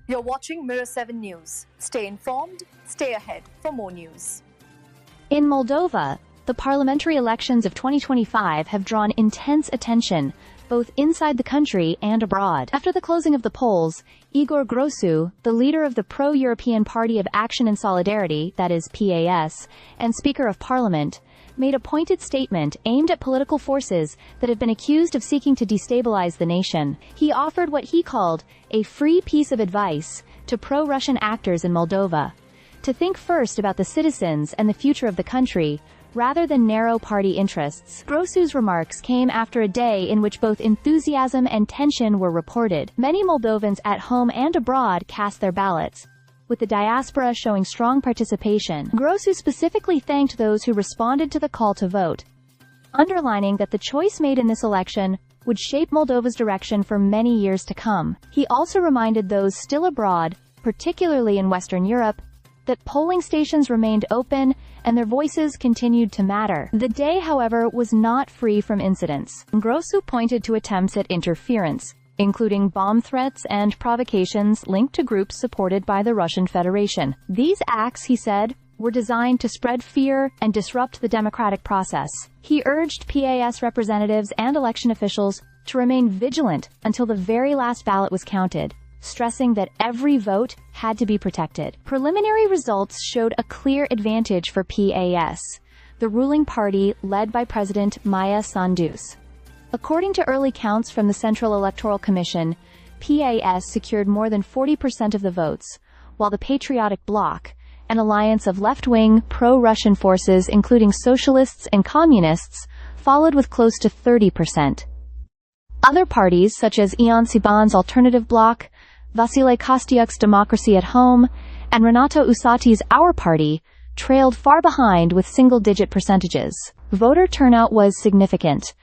You're watching Mirror 7 News. Stay informed, stay ahead for more news. In Moldova, the parliamentary elections of 2025 have drawn intense attention, both inside the country and abroad. After the closing of the polls, Igor Grosu, the leader of the pro-European Party of Action and Solidarity, that is PAS, and Speaker of Parliament, made a pointed statement aimed at political forces that have been accused of seeking to destabilize the nation. He offered what he called a free piece of advice to pro-Russian actors in Moldova, to think first about the citizens and the future of the country, rather than narrow party interests. Grosu's remarks came after a day in which both enthusiasm and tension were reported. Many Moldovans at home and abroad cast their ballots, with the diaspora showing strong participation. Grosu specifically thanked those who responded to the call to vote, underlining that the choice made in this election would shape Moldova's direction for many years to come. He also reminded those still abroad, particularly in Western Europe, that polling stations remained open and their voices continued to matter. The day, however, was not free from incidents. Grosu pointed to attempts at interference, including bomb threats and provocations linked to groups supported by the Russian Federation. These acts, he said, were designed to spread fear and disrupt the democratic process. He urged PAS representatives and election officials to remain vigilant until the very last ballot was counted, stressing that every vote had to be protected. Preliminary results showed a clear advantage for PAS, the ruling party led by President Maia Sandu's. According to early counts from the Central Electoral Commission, PAS secured more than 40% of the votes, while the Patriotic Bloc, an alliance of left-wing, pro-Russian forces including socialists and communists, followed with close to 30%. Other parties such as Ion Siban's Alternative Bloc, Vasile Kostyuk's Democracy at Home, and Renato Usati's Our Party trailed far behind with single-digit percentages. Voter turnout was significant,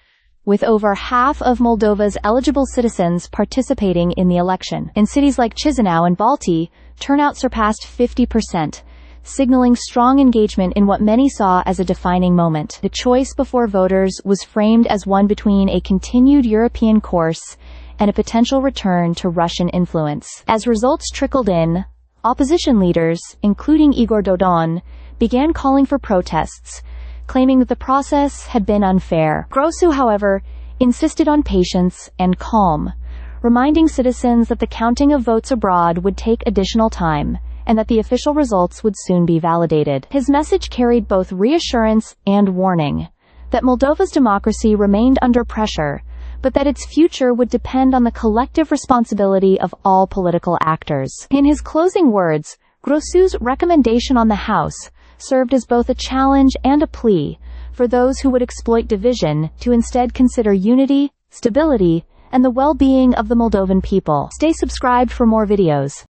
with over half of Moldova's eligible citizens participating in the election. In cities like Chisinau and Balti, turnout surpassed 50%, signaling strong engagement in what many saw as a defining moment. The choice before voters was framed as one between a continued European course and a potential return to Russian influence. As results trickled in, opposition leaders, including Igor Dodon, began calling for protests, claiming that the process had been unfair. Grosu, however, insisted on patience and calm, reminding citizens that the counting of votes abroad would take additional time, and that the official results would soon be validated. His message carried both reassurance and warning, that Moldova's democracy remained under pressure, but that its future would depend on the collective responsibility of all political actors. In his closing words, Grosu's recommendation on the House served as both a challenge and a plea for those who would exploit division to instead consider unity, stability, and the well-being of the Moldovan people. Stay subscribed for more videos.